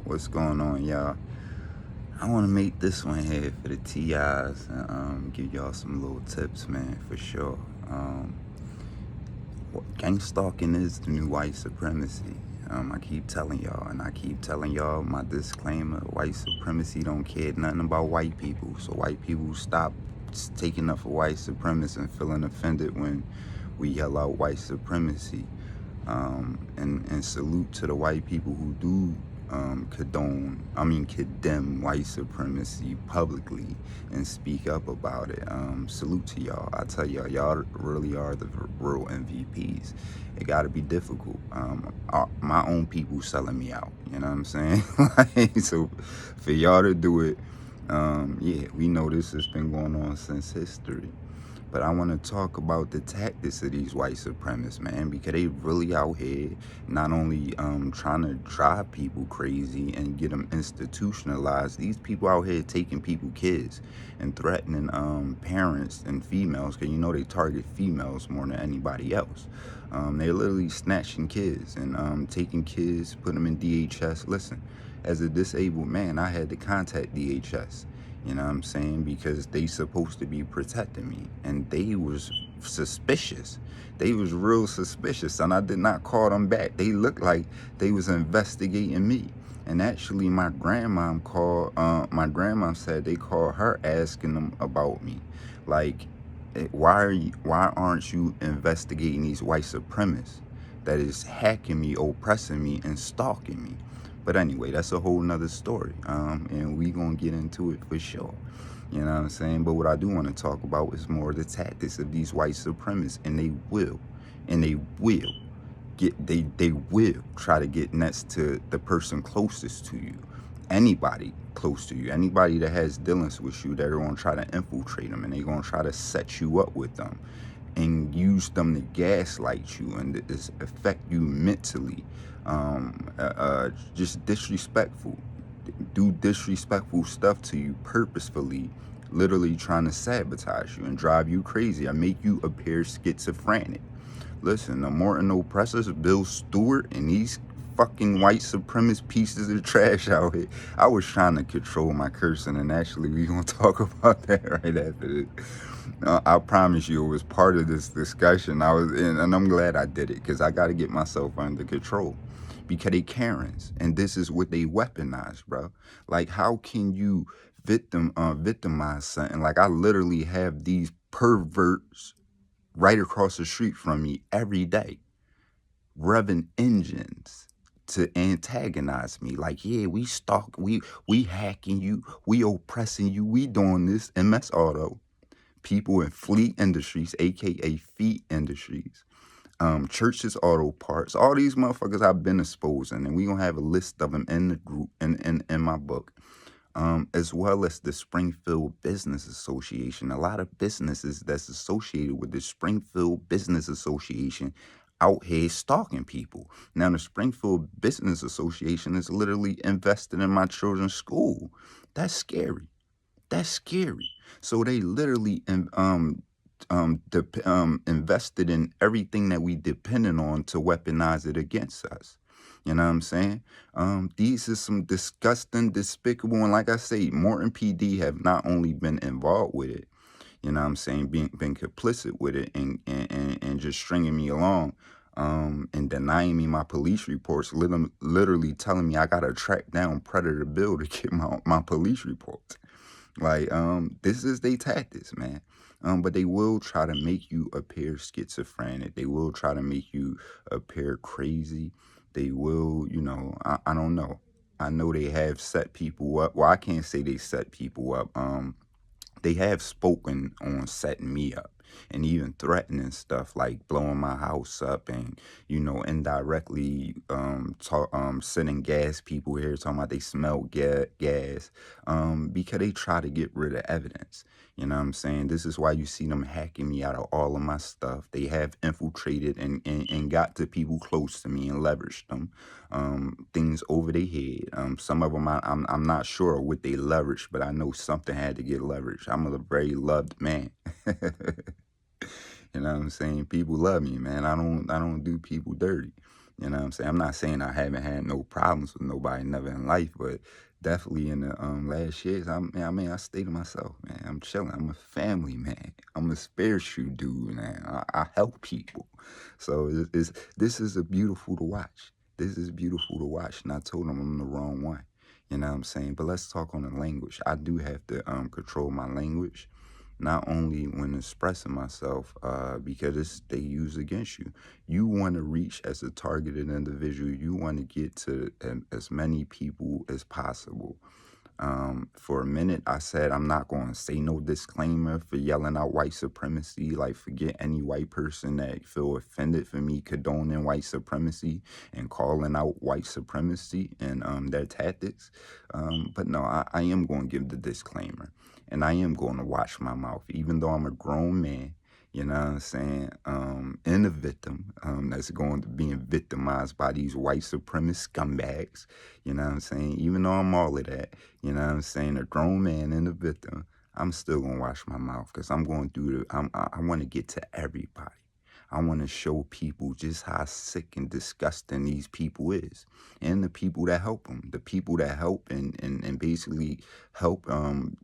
What's going on, y'all? I want to make this one here for the TIs and give y'all some little tips, man, for sure. Gangstalking is the new white supremacy. I keep telling y'all, and I keep telling y'all my disclaimer: white supremacy don't care nothing about white people. So white people stop taking up for white supremacy and feeling offended when we yell out white supremacy. And salute to the white people who do condemn white supremacy publicly and speak up about it. Salute to y'all. I tell y'all really are the real MVPs. It got to be difficult. My own people selling me out. You know what I'm saying? So for y'all to do it, yeah, we know this has been going on since history. But I want to talk about the tactics of these white supremacists, man, because they really out here not only trying to drive people crazy and get them institutionalized. These people out here taking people kids and threatening parents and females, because they target females more than anybody else. They're literally snatching kids and taking kids, putting them in DHS. Listen, as a disabled man, I had to contact DHS. You know what I'm saying? Because they supposed to be protecting me. And they was suspicious. They was real suspicious. And I did not call them back. They looked like they was investigating me. And actually my grandma said they called her asking them about me. Like, why aren't you investigating these white supremacists that is hacking me, oppressing me, and stalking me? But anyway, that's a whole nother story. And we gonna get into it for sure. You know what I'm saying? But what I do want to talk about is more the tactics of these white supremacists, and they will they will try to get next to the person closest to you. Anybody close to you, anybody that has dealings with you, they're gonna try to infiltrate them, and they're gonna try to set you up with them and use them to gaslight you and affect you mentally. Just disrespectful, do disrespectful stuff to you purposefully, literally trying to sabotage you and drive you crazy and make you appear schizophrenic. Listen, the Morton oppressors, Bill Stewart, and these fucking white supremacist pieces of trash out here. I was trying to control my cursing, and actually we gonna talk about that right after this. I promise you, it was part of this discussion. And I'm glad I did it, because I got to get myself under control. Because they Karens, and this is what they weaponize, bro. Like, how can you victimize something? Like, I literally have these perverts right across the street from me every day, revving engines to antagonize me. Like, yeah, we stalk, we hacking you, we oppressing you, we doing this. MS Auto, people in Fleet Industries, aka Feet Industries, Churches Auto Parts, all these motherfuckers I've been exposing, and we gonna have a list of them in the group in my book. As well as the Springfield Business Association. A lot of businesses that's associated with the Springfield Business Association out here stalking people. Now, the Springfield Business Association is literally invested in my children's school. That's scary. That's scary. So they literally invested in everything that we depended on to weaponize it against us. You know what I'm saying? These are some disgusting, despicable, and like I say, Morton PD have not only been involved with it, you know what I'm saying, been complicit with it and just stringing me along, and denying me my police reports, literally telling me I gotta track down Predator Bill to get my police reports. Like, this is their tactics, man. But they will try to make you appear schizophrenic. They will try to make you appear crazy. They will, I don't know. I know they have set people up. Well, I can't say they set people up. They have spoken on setting me up and even threatening stuff like blowing my house up and, indirectly sending gas people here talking about they smell gas, because they try to get rid of evidence. You know what I'm saying? This is why you see them hacking me out of all of my stuff. They have infiltrated and got to people close to me and leveraged them, things over their head. Some of them I'm not sure what they leveraged, but I know something had to get leveraged. I'm a very loved man. You know what I'm saying? People love me, man. I don't do people dirty. You know what I'm saying? I'm not saying I haven't had no problems with nobody never in life, but definitely in the last years, I stay to myself, man. I'm chilling. I'm a family man. I'm a spiritual dude, man. I help people. So this is a beautiful to watch. This is beautiful to watch. And I told him I'm the wrong one. You know what I'm saying? But let's talk on the language. I do have to control my language, not only when expressing myself, because they use against you. You want to reach as a targeted individual. You want to get to as many people as possible. For a minute, I said I'm not going to say no disclaimer for yelling out white supremacy. Like, forget any white person that feel offended for me condoning white supremacy and calling out white supremacy and their tactics. But no, I am going to give the disclaimer, and I am going to watch my mouth, even though I'm a grown man. You know what I'm saying? And a victim that's going to being victimized by these white supremacist scumbags. You know what I'm saying? Even though I'm all of that, you know what I'm saying? A grown man and a victim, I'm still going to wash my mouth because I'm going through I want to get to everybody. I want to show people just how sick and disgusting these people is, and the people that help them, the people that help and basically help.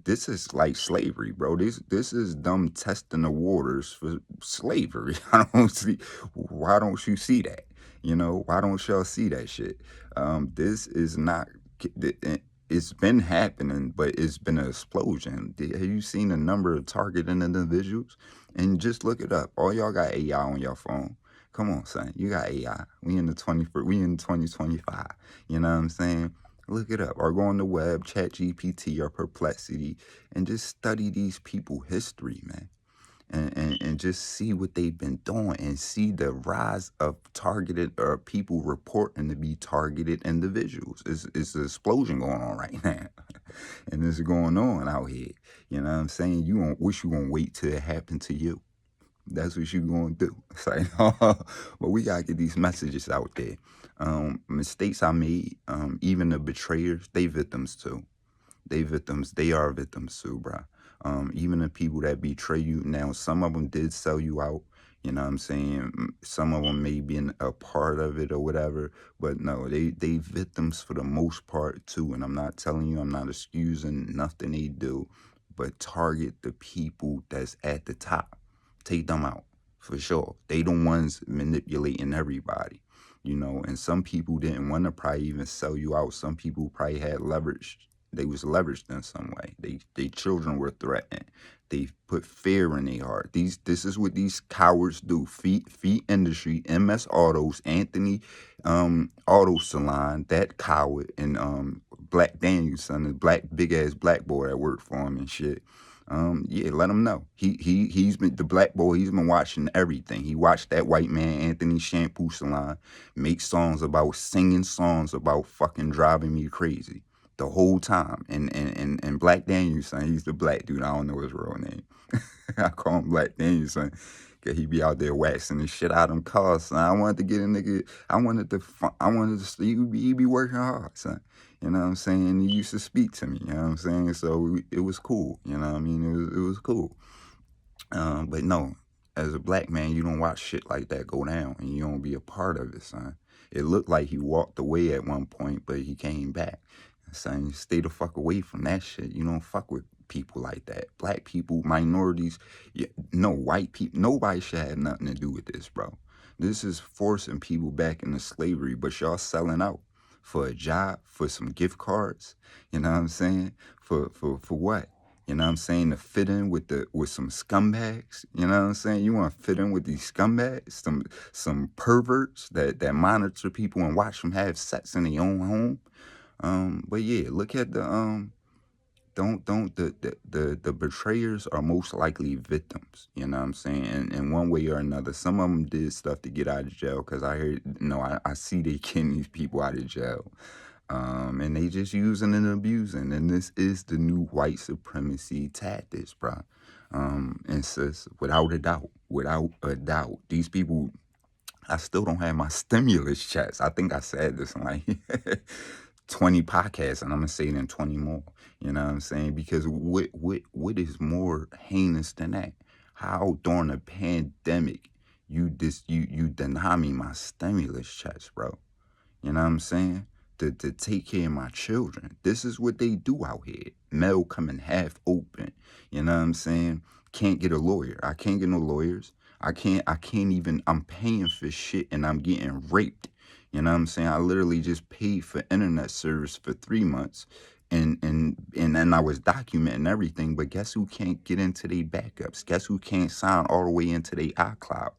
This is like slavery, bro. This is them testing the waters for slavery. I don't see. Why don't you see that? You know, why don't y'all see that shit? This is not. It's been happening, but it's been an explosion. Have you seen the number of targeted individuals? And just look it up. All y'all got AI on your phone. Come on, son. You got AI. We in 2025. You know what I'm saying? Look it up. Or go on the web, chat GPT or perplexity, and just study these people history, man. And just see what they've been doing and see the rise of targeted or people reporting to be targeted individuals. It's an explosion going on right now. And this is going on out here. You know what I'm saying? You won't wish you gonna wait till it happened to you. That's what you gonna do. It's like, but we gotta get these messages out there. Mistakes I made, even the betrayers, they victims too. They are victims too, bro. Even the people that betray you. Now, some of them did sell you out. You know what I'm saying? Some of them may be a part of it or whatever, but no, they victims for the most part too. And I'm not telling you, I'm not excusing nothing they do, but target the people that's at the top. Take them out for sure. They the ones manipulating everybody. You know, and some people didn't want to probably even sell you out. Some people probably had leverage. They was leveraged in some way. They children were threatened. They put fear in their heart. This is what these cowards do. Feet industry, MS Autos, Anthony Auto Salon, that coward, and Black Danielson, the black big ass black boy that worked for him and shit. Yeah, let him know. He's been the black boy. He's been watching everything. He watched that white man Anthony Shampoo Salon make singing songs about fucking driving me crazy the whole time. And Black Danielson, he's the black dude. I don't know his real name. I call him Black Danielson because he be out there waxing the shit out of them cars, son. I wanted to get a nigga. I wanted to see he be working hard, son. You know what I'm saying? He used to speak to me. You know what I'm saying? So it was cool. You know what I mean? It was cool. But no, as a black man, you don't watch shit like that go down, and you don't be a part of it, son. It looked like he walked away at one point, but he came back. Son, stay the fuck away from that shit. You don't fuck with people like that. Black people, minorities, no white people. Nobody should have nothing to do with this, bro. This is forcing people back into slavery, but y'all selling out for a job, for some gift cards. You know what I'm saying? For what? You know what I'm saying? To fit in with some scumbags. You know what I'm saying? You want to fit in with these scumbags, some perverts that monitor people and watch them have sex in their own home. But yeah, look at don't the betrayers are most likely victims. You know what I'm saying? And in one way or another, some of them did stuff to get out of jail. Cause I heard, I see they getting these people out of jail. And they just using and abusing. And this is the new white supremacy tactics, bro. And sis, without a doubt, these people, I still don't have my stimulus checks. I think I said this in like 20 podcasts, and I'm gonna say it in 20 more. You know what I'm saying? Because what is more heinous than that? How during a pandemic you deny me my stimulus checks, bro. You know what I'm saying? To take care of my children. This is what they do out here. Mail coming half open. You know what I'm saying? Can't get a lawyer. I can't get no lawyers. I can't even, I'm paying for shit and I'm getting raped. You know what I'm saying? I literally just paid for internet service for 3 months and then I was documenting everything, but guess who can't get into their backups? Guess who can't sign all the way into their iCloud?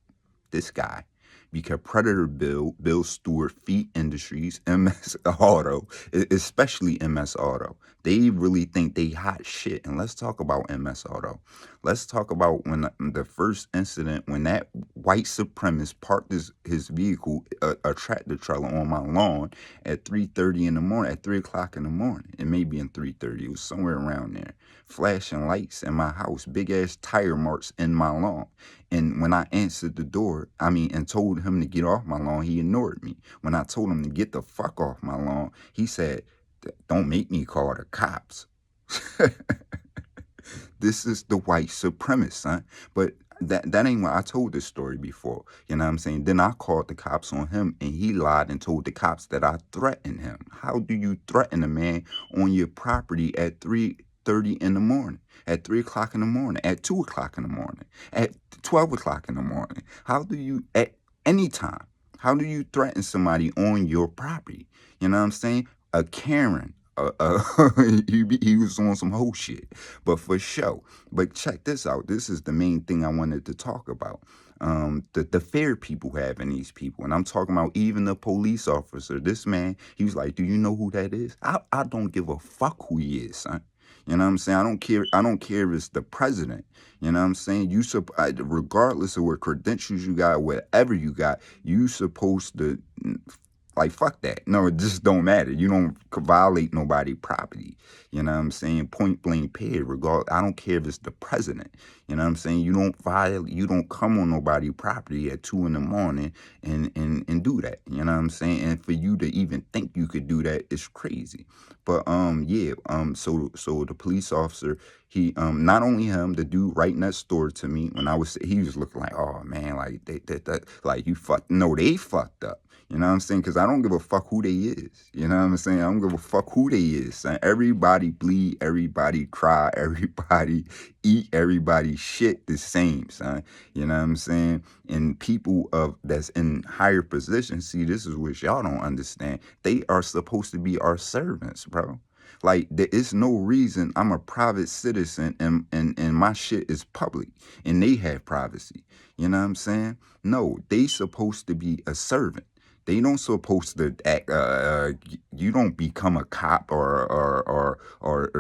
This guy. Because Predator Bill Stewart, Feet Industries, MS Auto, especially MS Auto, they really think they hot shit. And let's talk about MS Auto. Let's talk about when the first incident, when that white supremacist parked his vehicle, a tractor trailer on my lawn at 3:30 in the morning, at 3 o'clock in the morning. It may be in 3:30. It was somewhere around there. Flashing lights in my house, big ass tire marks in my lawn. And when I answered the door, and told him to get off my lawn, he ignored me. When I told him to get the fuck off my lawn, he said, "Don't make me call the cops." This is the white supremacist, son. But that ain't what I told this story before. You know what I'm saying? Then I called the cops on him and he lied and told the cops that I threatened him. How do you threaten a man on your property at 3:30 in the morning? At 3 o'clock in the morning, at 2 o'clock in the morning, at 12 o'clock in the morning? How do you, at any time, how do you threaten somebody on your property? You know what I'm saying? A Karen, he was on some whole shit, but for sure. But check this out. This is the main thing I wanted to talk about. The fear people have in these people, and I'm talking about even the police officer. This man, he was like, "Do you know who that is?" I don't give a fuck who he is, son. You know what I'm saying? I don't care. I don't care if it's the president. You know what I'm saying? Regardless of what credentials you got, whatever you got, you supposed to. Like, fuck that. No, it just don't matter. You don't violate nobody property. You know what I'm saying? Point blank period. I don't care if it's the president. You know what I'm saying? You don't come on nobody property at 2 in the morning and do that. You know what I'm saying? And for you to even think you could do that is crazy. But yeah, so the police officer, he not only him, the dude right next door to me, he was looking like, oh man, like like you they fucked up. You know what I'm saying? Because I don't give a fuck who they is. You know what I'm saying? I don't give a fuck who they is, son. Everybody bleed, everybody cry, everybody eat, everybody shit the same, son. You know what I'm saying? And people that's in higher positions, see, this is what y'all don't understand. They are supposed to be our servants, bro. Like, there is no reason I'm a private citizen and my shit is public and they have privacy. You know what I'm saying? No, they supposed to be a servant. They don't supposed to act. You don't become a cop or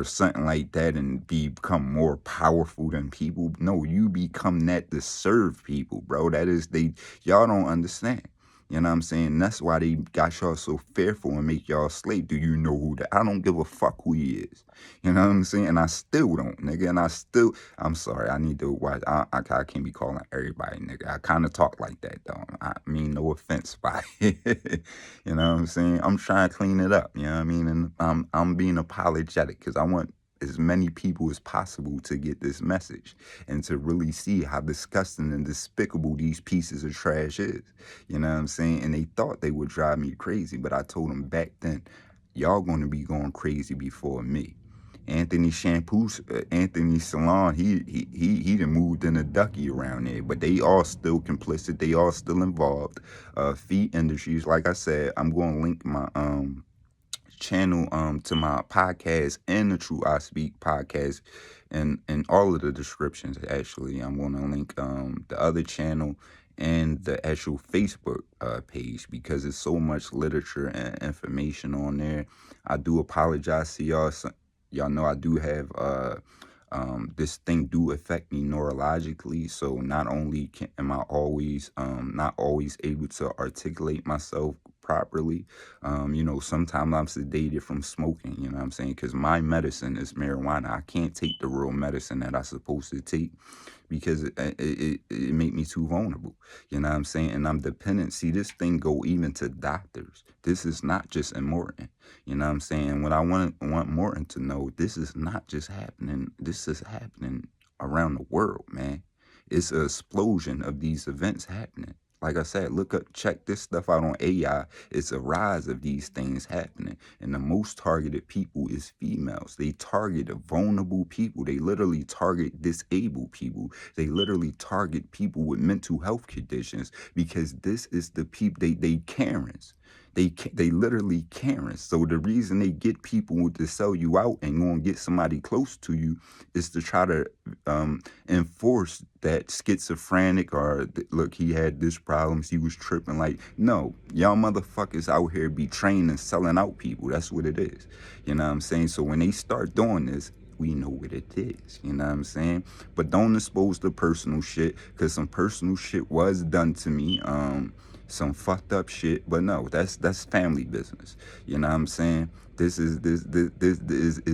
something like that and become more powerful than people. No, you become that to serve people, bro. Y'all don't understand. You know what I'm saying? That's why they got y'all so fearful and make y'all slave. Do you know who that? I don't give a fuck who he is. You know what I'm saying? And I still don't, nigga. I'm sorry. I need to watch. I can't be calling everybody, nigga. I kind of talk like that, though. I mean, no offense by it. You know what I'm saying? I'm trying to clean it up. You know what I mean? And I'm being apologetic because I want as many people as possible to get this message and to really see how disgusting and despicable these pieces of trash is. You know what I'm saying? And they thought they would drive me crazy, but I told them back then, y'all going to be going crazy before me. Anthony Salon, he done moved in a ducky around there, but they all still complicit. They all still involved. Feet Industries, like I said, I'm going to link my channel to my podcast and the True I Speak podcast and all of the descriptions. Actually, I'm going to link the other channel and the actual Facebook page because there's so much literature and information on there. I do apologize to y'all. Y'all know I do have this thing do affect me neurologically, so not only am I always not always able to articulate myself properly, sometimes I'm sedated from smoking, you know what I'm saying, because my medicine is marijuana. I can't take the real medicine that I'm supposed to take because it make me too vulnerable, you know what I'm saying, and I'm dependent. See, this thing go even to doctors. This is not just in Morton, you know what I'm saying. What I want Morton to know, this is not just happening, this is happening around the world, man. It's an explosion of these events happening. Like I said, look up, check this stuff out on AI. It's a rise of these things happening. And the most targeted people is females. They target vulnerable people. They literally target disabled people. They literally target people with mental health conditions because this is the people, they Karens. They literally Karens. So the reason they get people to sell you out and go and get somebody close to you is to try to enforce that schizophrenic or look, he had this problems, he was tripping. Like, no, y'all motherfuckers out here be trained and selling out people. That's what it is. You know what I'm saying? So when they start doing this, we know what it is. You know what I'm saying? But don't expose the personal shit, because some personal shit was done to me. Some fucked up shit, but no, that's family business. You know what I'm saying? This is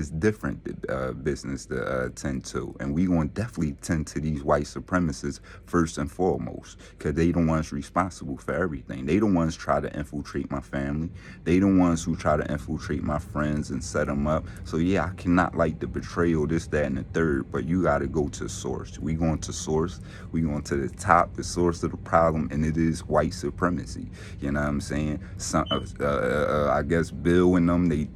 different business to tend to, and we gonna definitely tend to these white supremacists first and foremost, because they the ones responsible for everything. They the ones try to infiltrate my family. They the ones who try to infiltrate my friends and set them up. So yeah, I cannot like the betrayal, this, that, and the third, but you got to go to source. We going to source. We going to the top, the source of the problem, and it is white supremacy. You know what I'm saying? Some, I guess Bill and them, they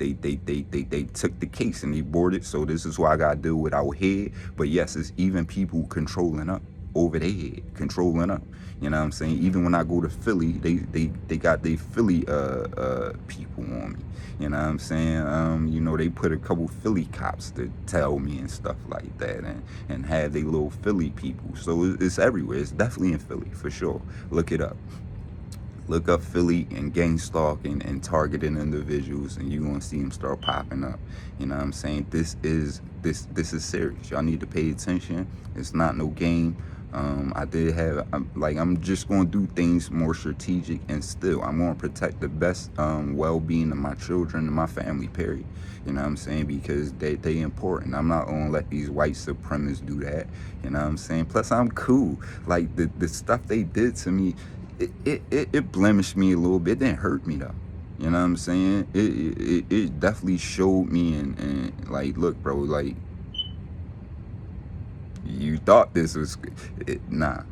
took the case and they boarded. So this is why I got to deal with our head. But yes, it's even people controlling up over their head, controlling up. You know what I'm saying? Even when I go to Philly, they got their Philly people on me. You know what I'm saying? You know, they put a couple Philly cops to tell me and stuff like that, and have they little Philly people. So it's everywhere. It's definitely in Philly for sure. Look it up. Look up Philly and Gangstalking and targeting individuals, and you're gonna see them start popping up. You know what I'm saying? This is serious. Y'all need to pay attention. It's not no game. I did have, I'm just gonna do things more strategic, and still I'm gonna protect the best well-being of my children and my family, period. You know what I'm saying? Because they important. I'm not gonna let these white supremacists do that. You know what I'm saying? Plus I'm cool. Like the stuff they did to me, it blemished me a little bit. It didn't hurt me though. You know what I'm saying? It definitely showed me and like, look, bro, like, you thought this was nah,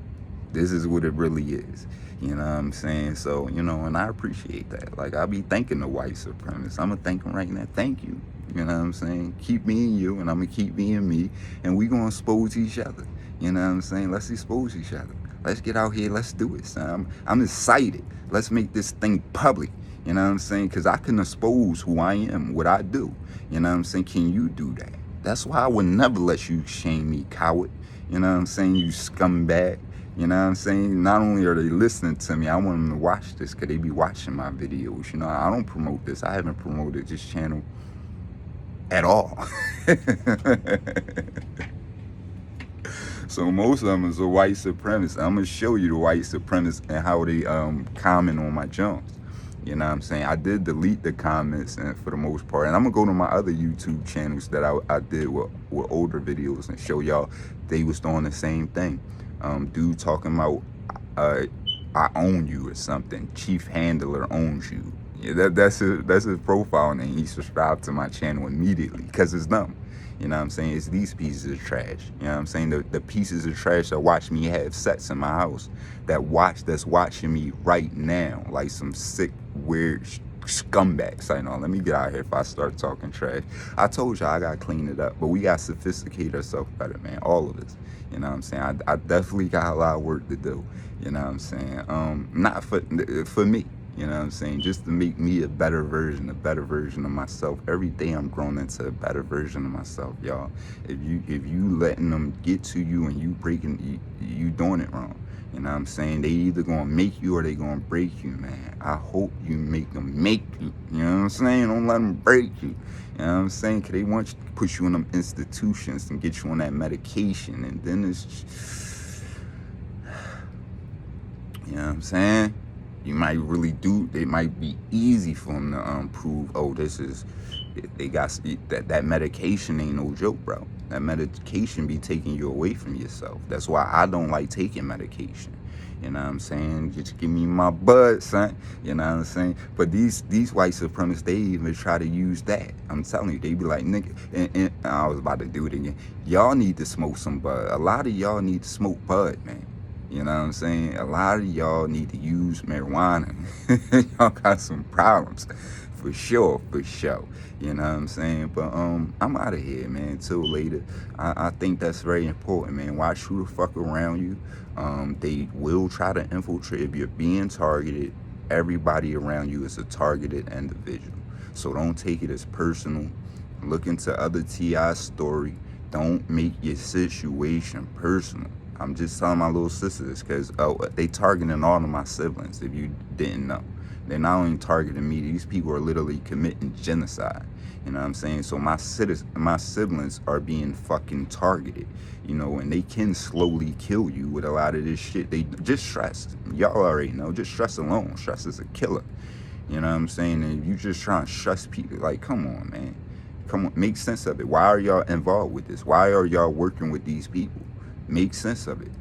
this is what it really is. You know what I'm saying? So, you know, and I appreciate that. Like, I be thanking the white supremacists. I'm gonna thank them right now. Thank you. You know what I'm saying? Keep me and you, and I'm gonna keep me and me, and we gonna expose each other. You know what I'm saying? Let's expose each other. Let's get out here. Let's do it, son. I'm excited. Let's make this thing public. You know what I'm saying? Because I can expose who I am, what I do. You know what I'm saying? Can you do that? That's why I would never let you shame me, coward. You know what I'm saying? You scumbag. You know what I'm saying? Not only are they listening to me, I want them to watch this, because they be watching my videos. You know, I don't promote this. I haven't promoted this channel at all. So most of them is a white supremacist. I'm gonna show you the white supremacists and how they comment on my jumps. You know what I'm saying? I did delete the comments and for the most part, and I'm gonna go to my other YouTube channels that I did with older videos and show y'all they was doing the same thing. Dude talking about I own you or something. Chief Handler owns you. Yeah, that's his profile name. He subscribed to my channel immediately because it's dumb. You know what I'm saying? It's these pieces of trash. You know what I'm saying? The pieces of trash that watch me have sex in my house, that's watching me right now, like some sick, weird scumbags. I know. Let me get out of here if I start talking trash. I told y'all I gotta clean it up, but we gotta sophisticate ourselves better, man. All of us. You know what I'm saying? I definitely got a lot of work to do. You know what I'm saying? Not for me. You know what I'm saying? Just to make me a better version of myself. Every day I'm growing into a better version of myself, y'all. If you letting them get to you and you breaking, you doing it wrong. You know what I'm saying? They either gonna make you or they gonna break you, man. I hope you make them make you. You know what I'm saying? Don't let them break you. You know what I'm saying? Because they want you to put you in them institutions and get you on that medication. And then it's, you know what I'm saying? You might really do, it might be easy for them to prove, oh, this is, they got, that medication ain't no joke, bro. That medication be taking you away from yourself. That's why I don't like taking medication. You know what I'm saying? Just give me my bud, son. You know what I'm saying? But these white supremacists, they even try to use that. I'm telling you, they be like, nigga, and I was about to do it again. Y'all need to smoke some bud. A lot of y'all need to smoke bud, man. You know what I'm saying? A lot of y'all need to use marijuana. Y'all got some problems. For sure, for sure. You know what I'm saying? But I'm out of here, man. Till later. I think that's very important, man. Watch who the fuck around you. They will try to infiltrate. If you're being targeted, everybody around you is a targeted individual. So don't take it as personal. Look into other T.I.'s story. Don't make your situation personal. I'm just telling my little sisters because they targeting all of my siblings, if you didn't know. They're not only targeting me, these people are literally committing genocide. You know what I'm saying? So my siblings are being fucking targeted, you know, and they can slowly kill you with a lot of this shit. They just stress. Y'all already know, just stress alone. Stress is a killer. You know what I'm saying? And you just trying to stress people. Like, come on, man. Come on, make sense of it. Why are y'all involved with this? Why are y'all working with these people? Make sense of it.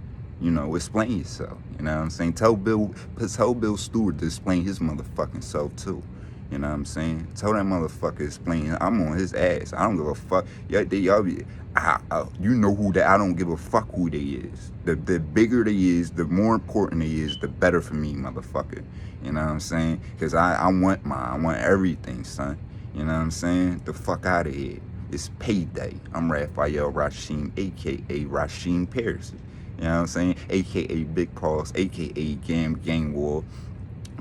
You know, explain yourself. You know what I'm saying? Tell Bill Stewart to explain his motherfucking self too. You know what I'm saying? Tell that motherfucker explain. I'm on his ass. I don't give a fuck. Y'all be, you know who that. I don't give a fuck who they is. The bigger they is, the more important they is, the better for me, motherfucker. You know what I'm saying? Because I want mine. I want everything, son. You know what I'm saying? The fuck out of here. It's payday. I'm Raphael Rashim, a.k.a. Rashim Paris. You know what I'm saying? A.k.a. Big Paws, a.k.a. Gang War.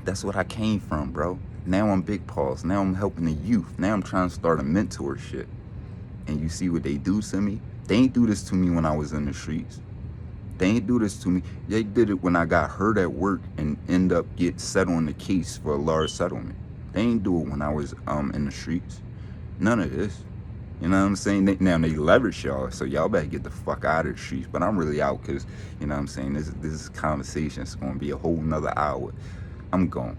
That's what I came from, bro. Now I'm Big Paws. Now I'm helping the youth. Now I'm trying to start a mentorship. And you see what they do to me? They ain't do this to me when I was in the streets. They ain't do this to me. They did it when I got hurt at work and end up get set on the case for a large settlement. They ain't do it when I was in the streets. None of this. You know what I'm saying? Now they leverage y'all, so y'all better get the fuck out of the streets. But I'm really out because, you know what I'm saying, this conversation is going to be a whole nother hour. I'm gone.